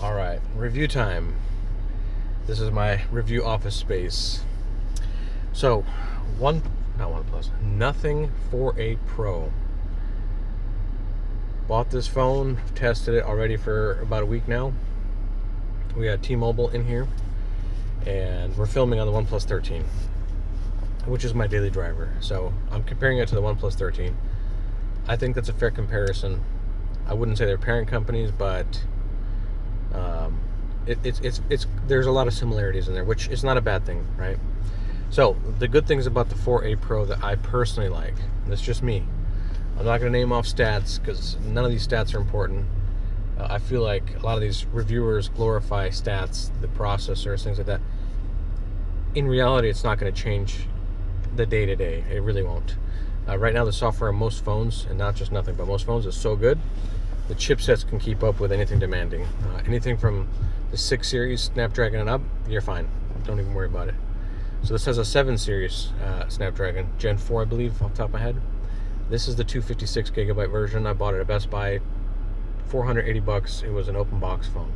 All right, review time. This is my review office space. So, not OnePlus, Nothing 4A Pro. Bought this phone, tested it already for about a week now. We got T-Mobile in here, and we're filming on the OnePlus 13, which is my daily driver. So I'm comparing it to the OnePlus 13. I think that's a fair comparison. I wouldn't say they're parent companies, but it's there's a lot of similarities in there, which is not a bad thing, right? So the good things about the 4A Pro that I personally like, and that's just me. I'm not going to name off stats because none of these stats are important. I feel like a lot of these reviewers glorify stats, the processors, things like that. In reality, it's not going to change the day-to-day. It really won't. Right now, the software on most phones, and not just Nothing, but most phones, is so good. The chipsets can keep up with anything demanding. Anything from the 6 series Snapdragon and up, you're fine. Don't even worry about it. So this has a 7 series Snapdragon, Gen 4, I believe, off the top of my head. This is the 256 gigabyte version. I bought it at Best Buy, $480. It was an open box phone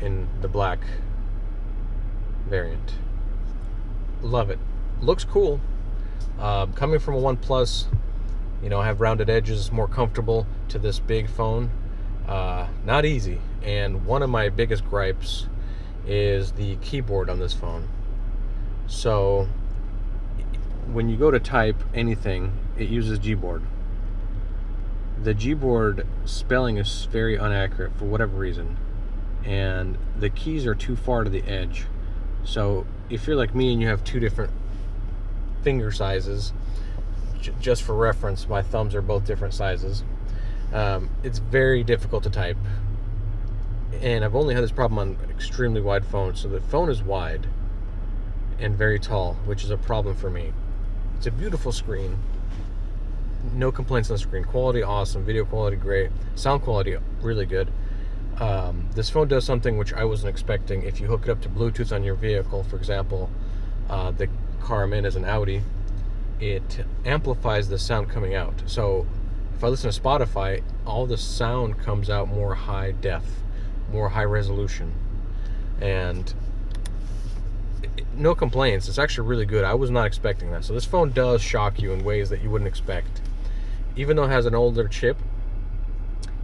in the black variant. Love it. Looks cool. Coming from a OnePlus, I have rounded edges, more comfortable, to this big phone. Not easy. And one of my biggest gripes is the keyboard on this phone. So when you go to type anything, it uses Gboard. The Gboard spelling is very inaccurate for whatever reason, and the keys are too far to the edge. So if you're like me and you have two different finger sizes, just for reference, my thumbs are both different sizes. It's very difficult to type, and I've only had this problem on extremely wide phones. So the phone is wide and very tall, which is a problem for me. It's a beautiful screen. No complaints on the screen. Quality awesome. Video quality great. Sound quality really good. This phone does something which I wasn't expecting. If you hook it up to Bluetooth on your vehicle, for example, the car I'm in is an Audi, it amplifies the sound coming out. So if I listen to Spotify, all the sound comes out more high def, more high resolution. And no complaints. It's actually really good. I was not expecting that. So this phone does shock you in ways that you wouldn't expect. Even though it has an older chip,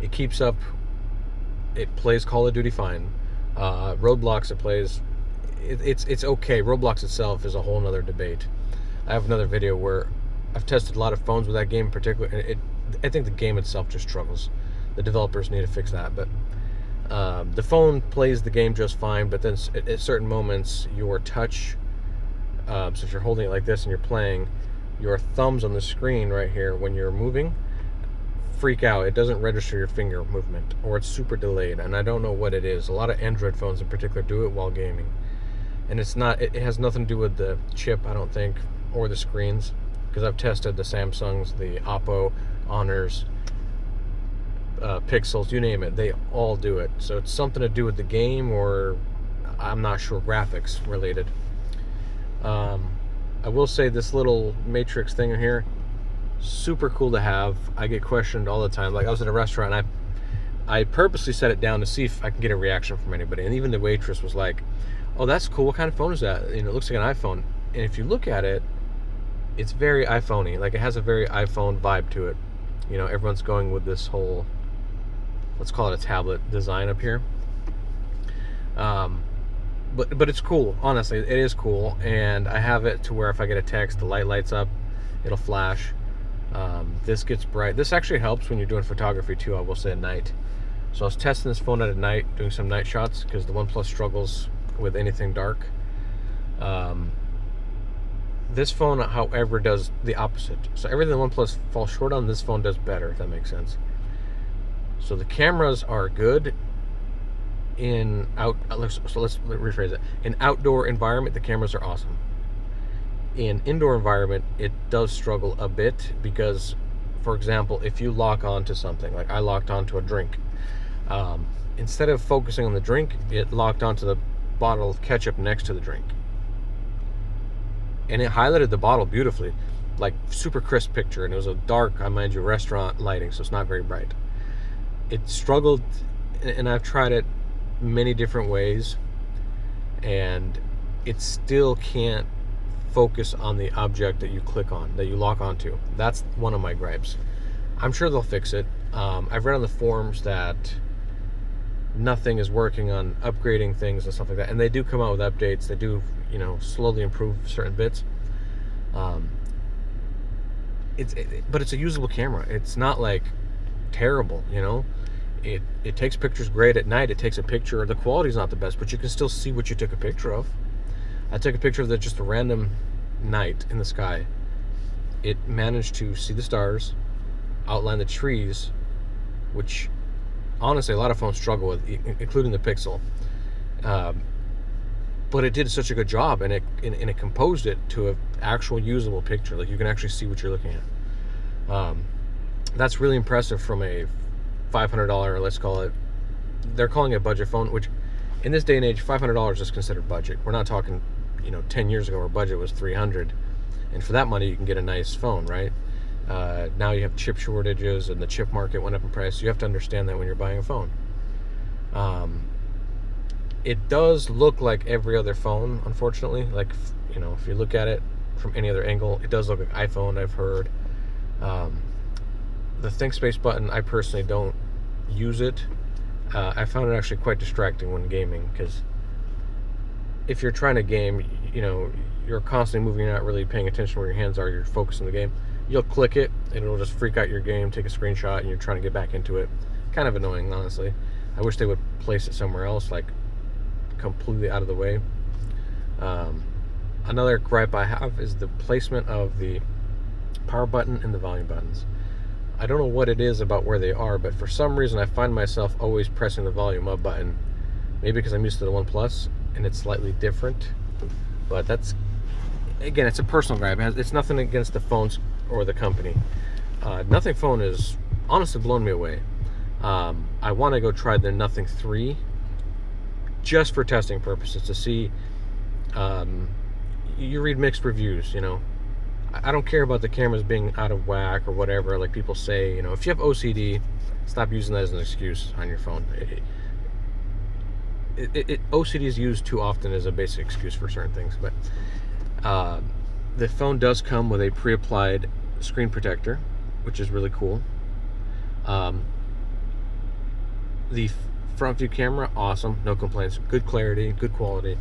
it keeps up. It plays Call of Duty fine. Roblox, it plays. It's okay. Roblox itself is a whole nother debate. I have another video where I've tested a lot of phones with that game in particular, and I think the game itself just struggles. The developers need to fix that, but the phone plays the game just fine. But then at certain moments, your touch, so if you're holding it like this and you're playing, your thumbs on the screen right here, when you're moving, freak out. It doesn't register your finger movement, or it's super delayed, and I don't know what it is. A lot of Android phones in particular do it while gaming, and it has nothing to do with the chip, I don't think, or the screens, because I've tested the Samsungs, the Oppo, Honors, Pixels, you name it, they all do it. So it's something to do with the game, or I'm not sure, graphics related. I will say this little matrix thing here, super cool to have. I get questioned all the time. Like, I was at a restaurant and I purposely set it down to see if I can get a reaction from anybody, and even the waitress was like, "Oh, that's cool. What kind of phone is that? It looks like an iPhone." And if you look at it, it's very iPhone-y. Like, it has a very iPhone vibe to it. Everyone's going with this whole, let's call it a tablet design up here. But it's cool. Honestly, it is cool. And I have it to where if I get a text, the light lights up, it'll flash. This gets bright. This actually helps when you're doing photography too, I will say, at night. So I was testing this phone at night, doing some night shots, because the OnePlus struggles with anything dark. This phone, however, does the opposite. So everything the OnePlus falls short on, this phone does better, if that makes sense. So the cameras are good let's rephrase it. In outdoor environment, the cameras are awesome. In indoor environment, it does struggle a bit because, for example, if you lock onto something, like I locked onto a drink, instead of focusing on the drink, it locked onto the bottle of ketchup next to the drink. And it highlighted the bottle beautifully, like super crisp picture, and it was a dark, I mind you, restaurant lighting, so it's not very bright. It struggled and I've tried it many different ways, and it still can't focus on the object that you click on, that you lock onto. That's one of my gripes. I'm sure they'll fix it. I've read on the forums that nothing is working on upgrading things and stuff like that, and they do come out with updates. They do, slowly improve certain bits. But it's a usable camera. It's not like terrible, It takes pictures great at night. It takes a picture. The quality's not the best, but you can still see what you took a picture of. I took a picture of just a random night in the sky. It managed to see the stars, outline the trees, which honestly a lot of phones struggle with, including the Pixel. But it did such a good job, and it composed it to an actual usable picture. Like, you can actually see what you're looking at. That's really impressive from a $500, let's call it. They're calling it a budget phone, which in this day and age, $500 is considered budget. We're not talking, 10 years ago, our budget was $300, and for that money, you can get a nice phone, right? Now you have chip shortages, and the chip market went up in price. You have to understand that when you're buying a phone. It does look like every other phone, unfortunately. Like, if you look at it from any other angle, it does look like iPhone, I've heard. The ThinkSpace button, I personally don't use it. I found it actually quite distracting when gaming, because if you're trying to game, you're constantly moving, you're not really paying attention where your hands are, you're focused on the game. You'll click it, and it'll just freak out your game, take a screenshot, and you're trying to get back into it. Kind of annoying, honestly. I wish they would place it somewhere else, like completely out of the way. Another gripe I have is the placement of the power button and the volume buttons. I don't know what it is about where they are, but for some reason I find myself always pressing the volume up button. Maybe because I'm used to the OnePlus and it's slightly different, but that's, again, it's a personal gripe. It's nothing against the phones or the company. Nothing phone is honestly blown me away. I want to go try the Nothing 3 just for testing purposes to see. You read mixed reviews, I don't care about the cameras being out of whack or whatever, like people say. If you have OCD, stop using that as an excuse on your phone. OCD is used too often as a basic excuse for certain things. But the phone does come with a pre-applied screen protector, which is really cool. The front view camera, awesome, no complaints, good clarity, good quality,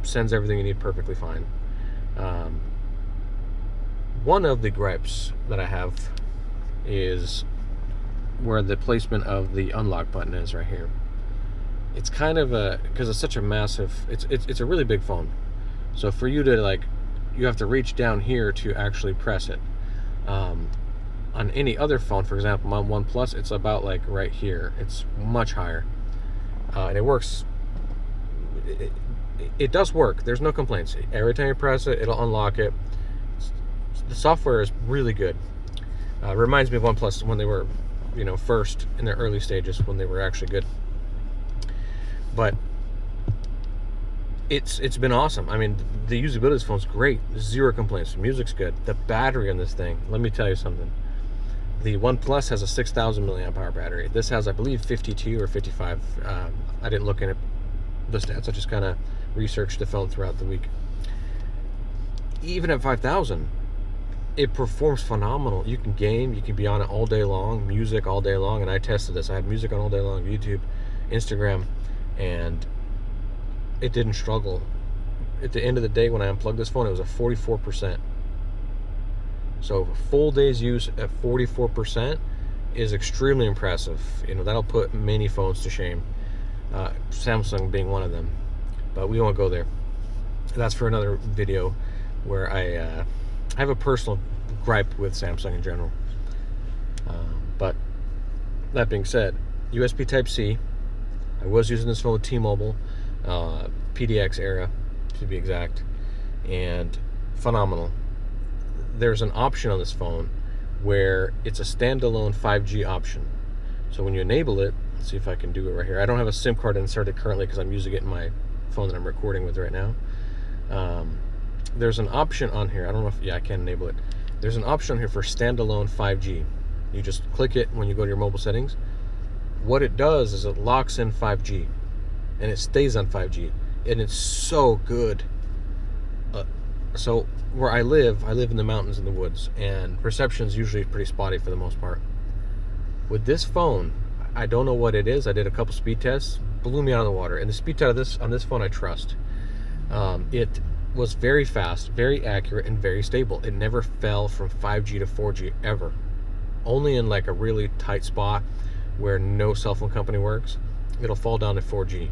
sends everything you need perfectly fine. One of the gripes that I have is where the placement of the unlock button is right here. It's kind of because it's such a massive, it's a really big phone. So for you to you have to reach down here to actually press it. On any other phone, for example, my OnePlus, it's about right here. It's much higher. And it works. It does work. There's no complaints. Every time you press it, it'll unlock it. The software is really good. Reminds me of OnePlus when they were, first in their early stages, when they were actually good. But it's been awesome. I mean, the usability of this phone's great. Zero complaints. The music's good. The battery on this thing, let me tell you something. The OnePlus has a 6,000 milliamp hour battery. This has, I believe, 52 or 55. I didn't look at the stats. I just kind of researched the phone throughout the week. Even at 5,000, it performs phenomenal. You can game, you can be on it all day long, music all day long, and I tested this. I had music on all day long, YouTube, Instagram, and it didn't struggle. At the end of the day, when I unplugged this phone, it was at 44%. So full day's use at 44% is extremely impressive. That'll put many phones to shame. Samsung being one of them. But we won't go there. That's for another video, where I have a personal gripe with Samsung in general. But that being said, USB Type-C. I was using this phone with T-Mobile, PDX era to be exact, and phenomenal. There's an option on this phone where it's a standalone 5G option. So when you enable it, let's see if I can do it right here. I don't have a SIM card inserted currently because I'm using it in my phone that I'm recording with right now. There's an option on here. I don't know if, I can enable it. There's an option here for standalone 5G. You just click it when you go to your mobile settings, what it does is it locks in 5G, and it stays on 5G, and it's so good. So where I live in the mountains and the woods, and reception is usually pretty spotty for the most part. With this phone, I don't know what it is. I did a couple speed tests, blew me out of the water, and the speed test on this phone I trust. It was very fast, very accurate, and very stable. It never fell from 5G to 4G ever. Only in like a really tight spot where no cell phone company works, it'll fall down to 4G.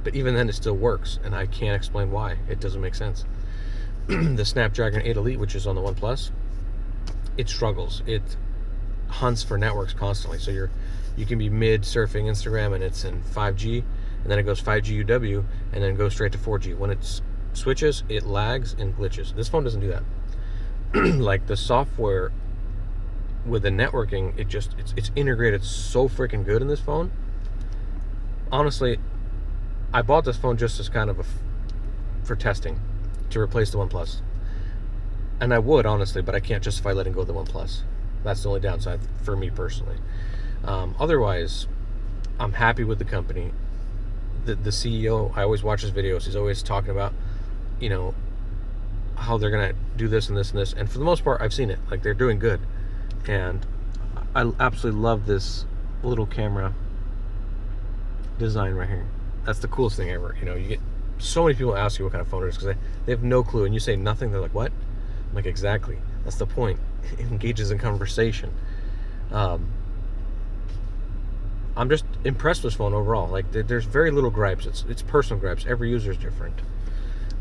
But even then, it still works, and I can't explain why. It doesn't make sense. The Snapdragon 8 Elite, which is on the OnePlus, it struggles. It hunts for networks constantly. So you can be mid surfing Instagram and it's in 5G, and then it goes 5G UW, and then goes straight to 4G. When it switches, it lags and glitches. This phone doesn't do that. Like the software with the networking, it's integrated so freaking good in this phone. Honestly, I bought this phone just as kind of for testing, to replace the OnePlus. And I would, honestly, but I can't justify letting go of the OnePlus. That's the only downside for me personally. Otherwise, I'm happy with the company. The CEO, I always watch his videos. He's always talking about, how they're going to do this and this and this. And for the most part, I've seen it. Like, they're doing good. And I absolutely love this little camera design right here. That's the coolest thing ever. You get so many people ask you what kind of phone it is because they have no clue, and you say nothing. They're like, "What?" I'm like, exactly. That's the point. It engages in conversation. I'm just impressed with this phone overall. Like, there's very little gripes. It's personal gripes. Every user is different,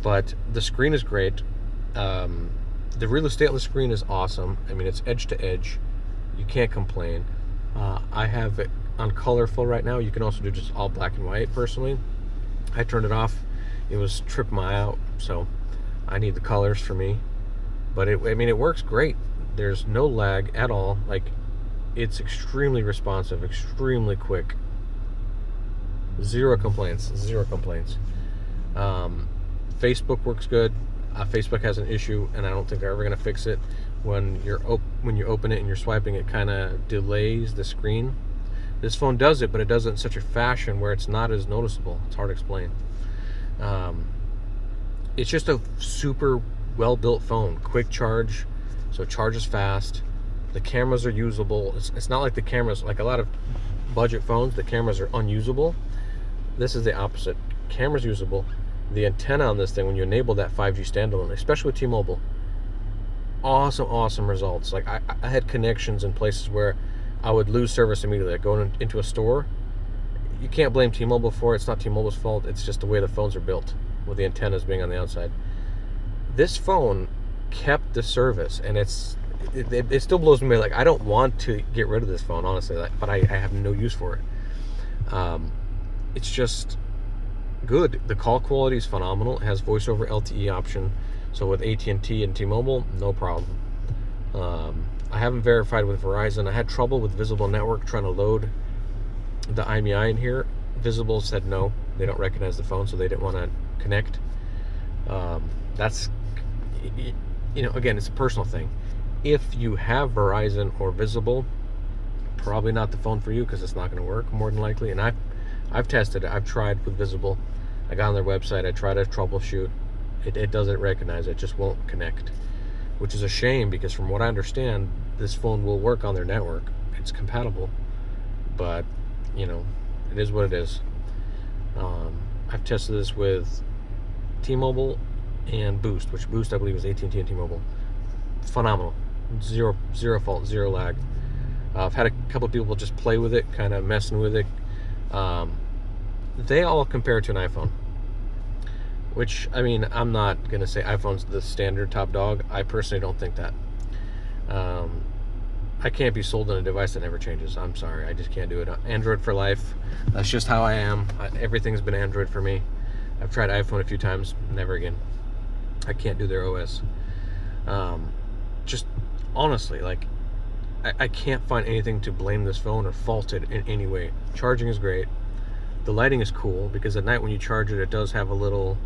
but the screen is great. The real estate on the screen is awesome. I mean, it's edge to edge. You can't complain. I have it on colorful right now. You can also do just all black and white. Personally, I turned it off. It was tripping my eye out, so I need the colors for me. But it works great. There's no lag at all. Like, it's extremely responsive, extremely quick. Zero complaints. Facebook works good. Facebook has an issue, and I don't think they're ever going to fix it. When you open it and you're swiping, it kind of delays the screen. This phone does it, but it does it in such a fashion where it's not as noticeable. It's hard to explain. It's just a super well-built phone. Quick charge, so it charges fast. The cameras are usable. It's not like the cameras, like a lot of budget phones, the cameras are unusable. This is the opposite. Camera's usable. The antenna on this thing, when you enable that 5G standalone, especially with T-Mobile, awesome results. Like, I had connections in places where I would lose service immediately. Like going into a store, you can't blame T-Mobile for it. It's not T-Mobile's fault. It's just the way the phones are built, with the antennas being on the outside. This phone kept the service, and it still blows me away. Like, I don't want to get rid of this phone, honestly, but I have no use for it. It's just good. The call quality is phenomenal. It has voice over LTE option, so with AT&T and T-Mobile, no problem. I haven't verified with Verizon. I had trouble with Visible Network trying to load the IMEI in here. Visible said no, they don't recognize the phone, so they didn't want to connect. That's, again, it's a personal thing. If you have Verizon or Visible, probably not the phone for you, because it's not going to work more than likely. And I've tested it. I've tried with Visible. I got on their website. I tried to troubleshoot. It doesn't recognize it. Just won't connect, which is a shame, because from what I understand, this phone will work on their network. It's compatible, but it is what it is. I've tested this with T-Mobile and Boost, which Boost I believe is AT&T and T-Mobile. Phenomenal. Zero fault, zero lag. I've had a couple of people just play with it, kind of messing with it. They all compare to an iPhone, which, I'm not going to say iPhone's the standard top dog. I personally don't think that. I can't be sold on a device that never changes. I'm sorry, I just can't do it. Android for life. That's just how I am. Everything's been Android for me. I've tried iPhone a few times, never again. I can't do their OS. Just honestly, like, I can't find anything to blame this phone or fault it in any way. Charging is great. The lighting is cool, because at night when you charge it, it does have a little,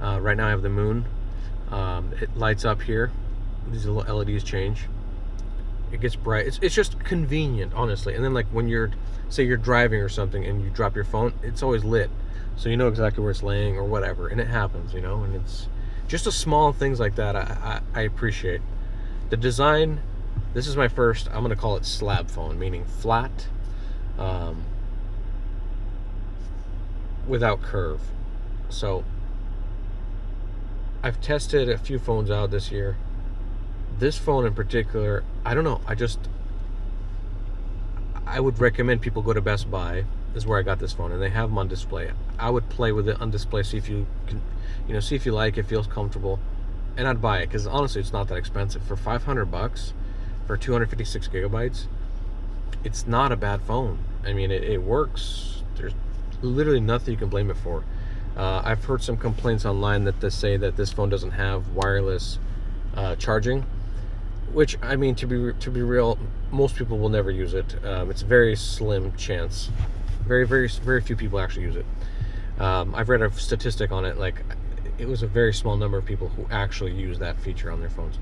right now I have the moon. It lights up here. These little LEDs change. It gets bright. It's just convenient, honestly. And then like when say you're driving or something and you drop your phone, it's always lit, so you know exactly where it's laying or whatever. And it happens, and it's just a small things like that. I appreciate the design. This is my first, I'm gonna call it slab phone, meaning flat, without curve. So I've tested a few phones out this year. This phone in particular, I don't know. I would recommend people go to Best Buy. This is where I got this phone, and they have them on display. I would play with it on display, see if you can, see if you like it, feels comfortable, and I'd buy it because honestly, it's not that expensive. For $500 for 256 gigabytes, it's not a bad phone. I mean, it works. There's literally nothing you can blame it for. I've heard some complaints online that they say that this phone doesn't have wireless charging, which, I mean, to be real, most people will never use it. It's a very slim chance. Very, very, very few people actually use it. I've read a statistic on it, like it was a very small number of people who actually use that feature on their phones.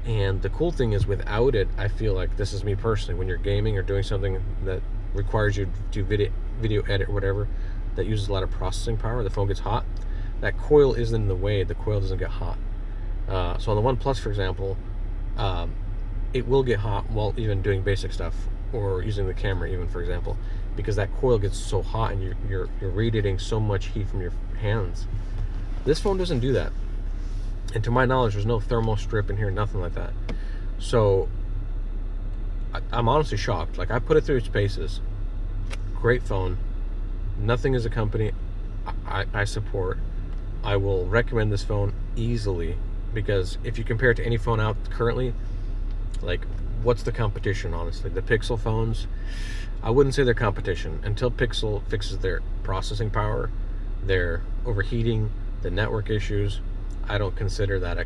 And the cool thing is, without it, I feel like, this is me personally, when you're gaming or doing something that requires you to video edit or whatever, that uses a lot of processing power, the phone gets hot. That coil isn't in the way. The coil doesn't get hot. So on the OnePlus, for example, it will get hot while even doing basic stuff or using the camera, even, for example, because that coil gets so hot and you're radiating so much heat from your hands. This phone doesn't do that, and to my knowledge, there's no thermal strip in here, nothing like that. So I'm honestly shocked. Like, I put it through its paces. Great phone. Nothing as a company I support. I will recommend this phone easily, because if you compare it to any phone out currently, like, what's the competition, honestly? The Pixel phones, I wouldn't say they're competition until Pixel fixes their processing power, their overheating, the network issues. I don't consider that a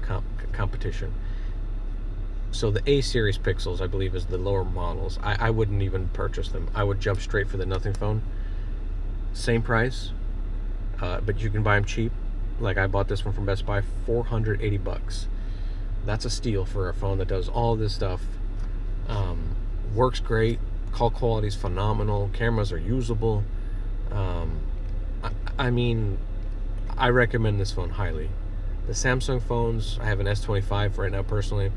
competition. So the A series Pixels, I believe, is the lower models. I wouldn't even purchase them. I would jump straight for the nothing phone. Same price, but you can buy them cheap. Like, I bought this one from Best Buy, $480. That's a steal for a phone that does all this stuff. Works great. Call quality is phenomenal. Cameras are usable. I mean, I recommend this phone highly. The Samsung phones, I have an S25 right now personally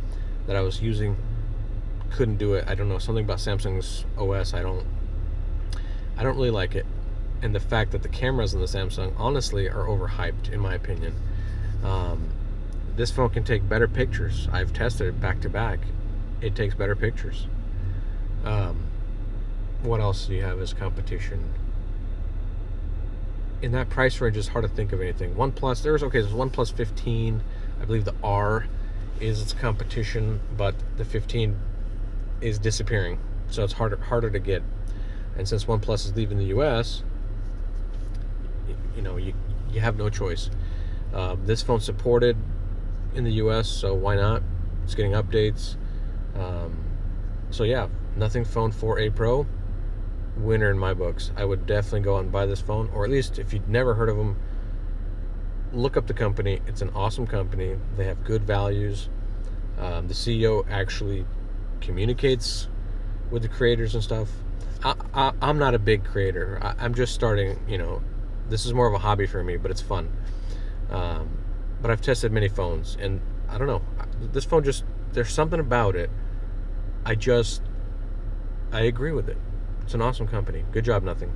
that I was using, couldn't do it. I don't know, something about Samsung's OS, I don't really like it. And the fact that the cameras in the Samsung, honestly, are overhyped, in my opinion. This phone can take better pictures. I've tested it back to back. It takes better pictures. What else do you have as competition? In that price range, it's hard to think of anything. OnePlus, there's OnePlus 15. I believe the R is its competition, but the 15 is disappearing, so it's harder to get. And since OnePlus is leaving the US, you have no choice. This phone's supported in the US, so why not? It's getting updates. So yeah, Nothing Phone 4a Pro, winner in my books. I would definitely go out and buy this phone, or at least if you've never heard of them, look up the company. It's an awesome company. They have good values. The CEO actually communicates with the creators and stuff. I'm not a big creator. I'm just starting, this is more of a hobby for me, but it's fun. But I've tested many phones, and I don't know, this phone just, there's something about it. I agree with it. It's an awesome company. Good job, Nothing.